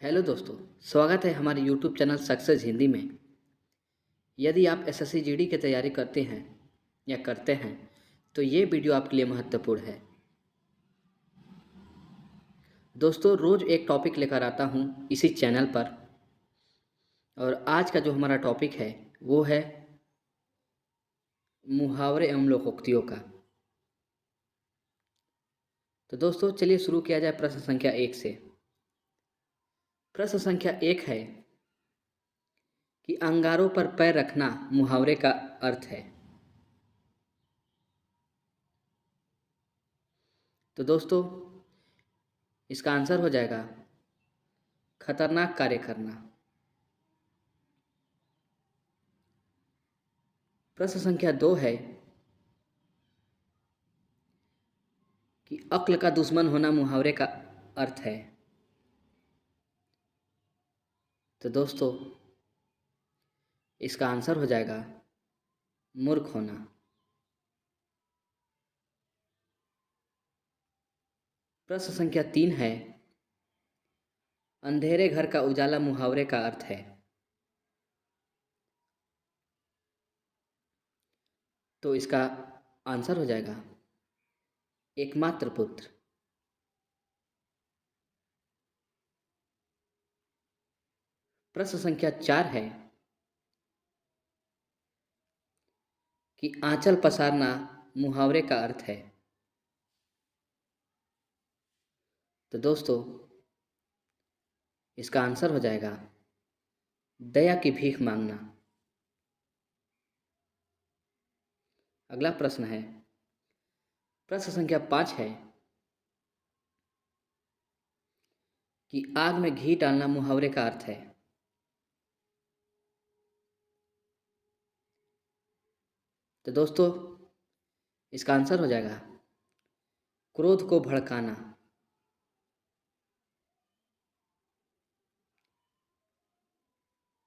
Hello दोस्तों। स्वागत है हमारे यूट्यूब चैनल सक्सेस हिंदी में। यदि आप एसएससी जीडी की तैयारी करते हैं या करते हैं तो ये वीडियो आपके लिए महत्वपूर्ण है। दोस्तों, रोज़ एक टॉपिक लेकर आता हूँ इसी चैनल पर, और आज का जो हमारा टॉपिक है वो है मुहावरे एवं लोकोक्तियों का। तो दोस्तों, चलिए शुरू किया जाए प्रश्न संख्या 1 से। प्रश्न संख्या 1 है कि अंगारों पर पैर रखना मुहावरे का अर्थ है। तो दोस्तों, इसका आंसर हो जाएगा खतरनाक कार्य करना। प्रश्न संख्या 2 है कि अक्ल का दुश्मन होना मुहावरे का अर्थ है। तो दोस्तों, इसका आंसर हो जाएगा मूर्ख होना। प्रश्न संख्या 3 है अंधेरे घर का उजाला मुहावरे का अर्थ है। तो इसका आंसर हो जाएगा एकमात्र पुत्र। प्रश्न संख्या 4 है कि आंचल पसारना मुहावरे का अर्थ है। तो दोस्तों, इसका आंसर हो जाएगा दया की भीख मांगना। अगला प्रश्न है, प्रश्न संख्या 5 है कि आग में घी डालना मुहावरे का अर्थ है। तो दोस्तों, इसका आंसर हो जाएगा क्रोध को भड़काना।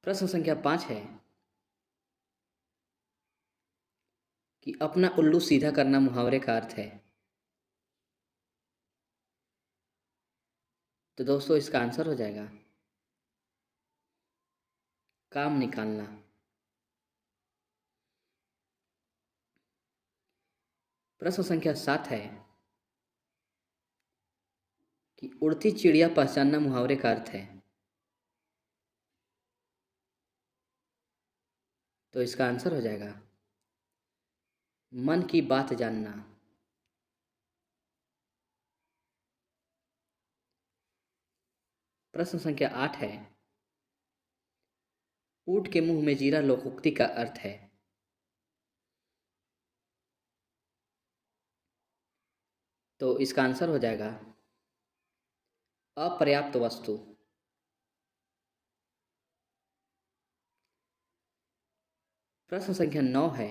प्रश्न संख्या 5 है कि अपना उल्लू सीधा करना मुहावरे का अर्थ है। तो दोस्तों, इसका आंसर हो जाएगा काम निकालना। प्रश्न संख्या 7 है कि उड़ती चिड़िया पहचानना मुहावरे का अर्थ है। तो इसका आंसर हो जाएगा मन की बात जानना। प्रश्न संख्या 8 है ऊंट के मुंह में जीरा लोकोक्ति का अर्थ है। तो इसका आंसर हो जाएगा अपर्याप्त वस्तु। प्रश्न संख्या 9 है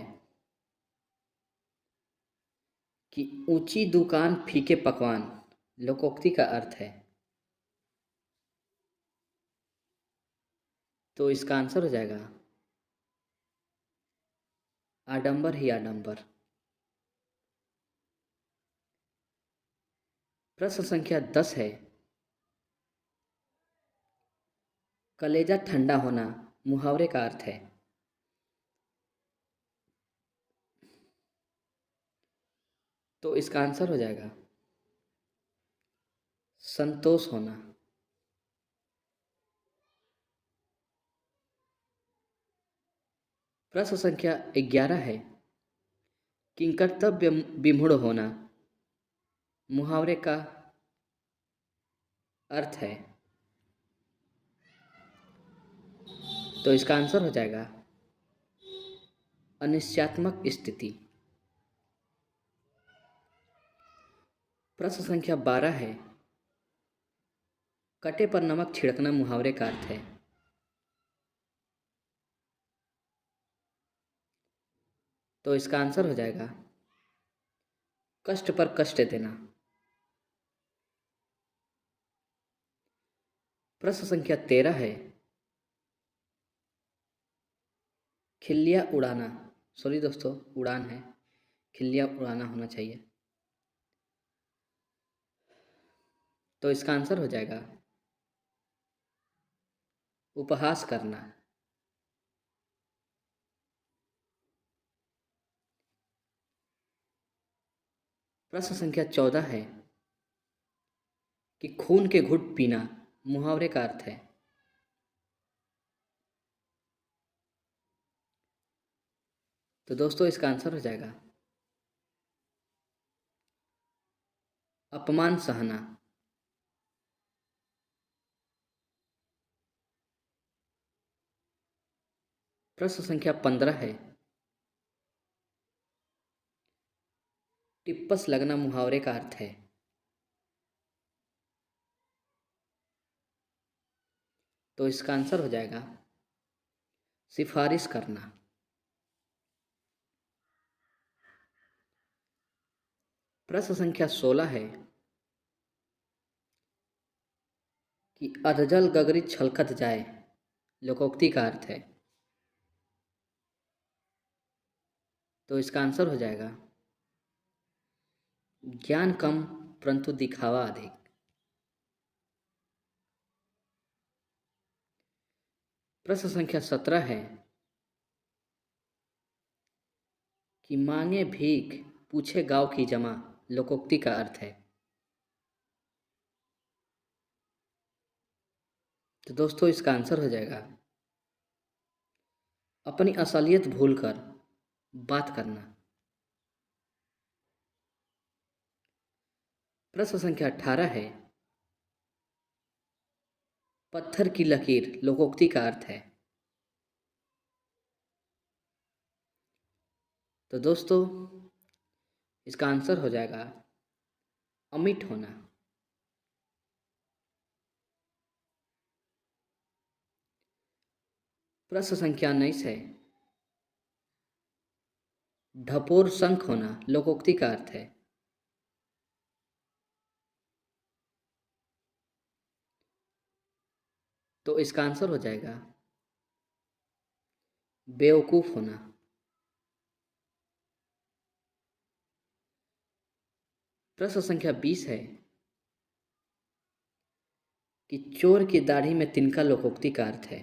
कि ऊंची दुकान फीके पकवान लोकोक्ति का अर्थ है। तो इसका आंसर हो जाएगा आडंबर ही आडंबर। प्रश्न संख्या 10 है कलेजा ठंडा होना मुहावरे का अर्थ है। तो इसका आंसर हो जाएगा संतोष होना। प्रश्न संख्या 11 है किंकर्तव्य विमूढ़ होना मुहावरे का अर्थ है। तो इसका आंसर हो जाएगा अनिश्चयात्मक स्थिति। प्रश्न संख्या 12 है कटे पर नमक छिड़कना मुहावरे का अर्थ है। तो इसका आंसर हो जाएगा कष्ट पर कष्ट देना। प्रश्न संख्या 13 है खिल्लियाँ उड़ाना, सॉरी दोस्तों, उड़ान है, खिल्लियाँ उड़ाना होना चाहिए। तो इसका आंसर हो जाएगा उपहास करना। प्रश्न संख्या 14 है कि खून के घुट पीना मुहावरे का अर्थ है। तो दोस्तों इसका आंसर हो जाएगा अपमान सहना। प्रश्न संख्या 15 है टिप्पस लगना मुहावरे का अर्थ है। तो इसका आंसर हो जाएगा सिफारिश करना। प्रश्न संख्या 16 है कि अधजल गगरी छलकत जाए लोकोक्ति का अर्थ है। तो इसका आंसर हो जाएगा ज्ञान कम परंतु दिखावा अधिक। प्रश्न संख्या 17 है कि मांगे भीख पूछे गांव की जमा लोकोक्ति का अर्थ है। तो दोस्तों इसका आंसर हो जाएगा अपनी असलियत भूलकर बात करना। प्रश्न संख्या 18 है पत्थर की लकीर लोकोक्ति का अर्थ है। तो दोस्तों इसका आंसर हो जाएगा अमिट होना। प्रश्न संख्या 19 है ढपोर शंख होना लोकोक्ति का अर्थ है। तो इसका आंसर हो जाएगा बेवकूफ होना। प्रश्न संख्या 20 है कि चोर की दाढ़ी में तिनका लोकोक्ति का अर्थ है।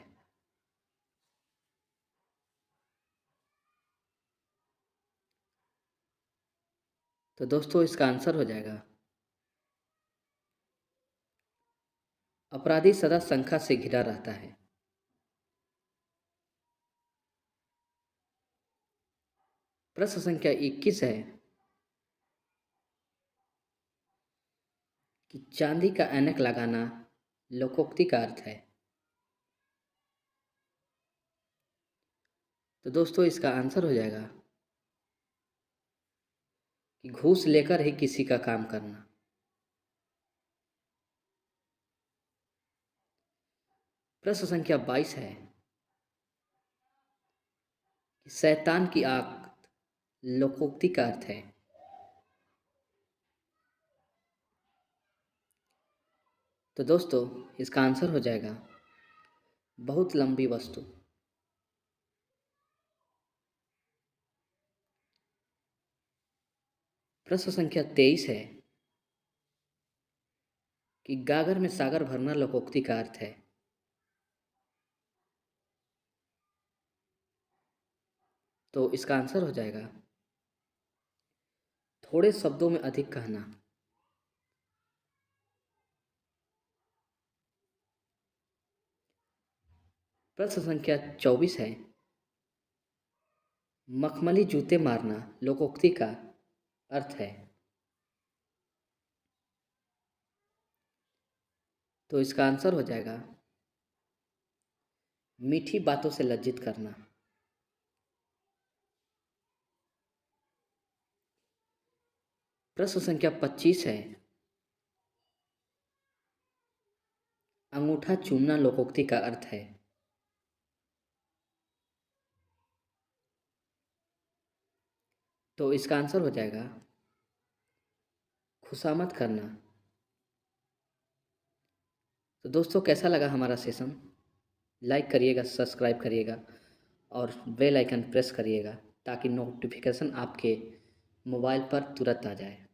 तो दोस्तों इसका आंसर हो जाएगा अपराधी सदा शंका से घिरा रहता है। प्रश्न संख्या 21 है कि चांदी का ऐनक लगाना लोकोक्ति का अर्थ है। तो दोस्तों इसका आंसर हो जाएगा कि घूस लेकर ही किसी का काम करना। प्रश्न संख्या 22 है कि शैतान की आंख लोकोक्ति का अर्थ है। तो दोस्तों इसका आंसर हो जाएगा बहुत लंबी वस्तु। प्रश्न संख्या 23 है कि गागर में सागर भरना लोकोक्ति का अर्थ है। तो इसका आंसर हो जाएगा थोड़े शब्दों में अधिक कहना। प्रश्न संख्या 24 है मखमली जूते मारना लोकोक्ति का अर्थ है। तो इसका आंसर हो जाएगा मीठी बातों से लज्जित करना। प्रश्न संख्या 25 है अंगूठा चूमना लोकोक्ति का अर्थ है। तो इसका आंसर हो जाएगा खुशामद करना। तो दोस्तों कैसा लगा हमारा सेशन? लाइक करिएगा, सब्सक्राइब करिएगा और बेल आइकन प्रेस करिएगा ताकि नोटिफिकेशन आपके मोबाइल पर तुरंत आ जाए।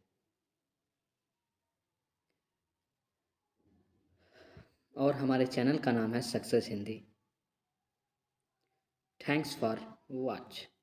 और हमारे चैनल का नाम है success Hindi. Thanks for watch.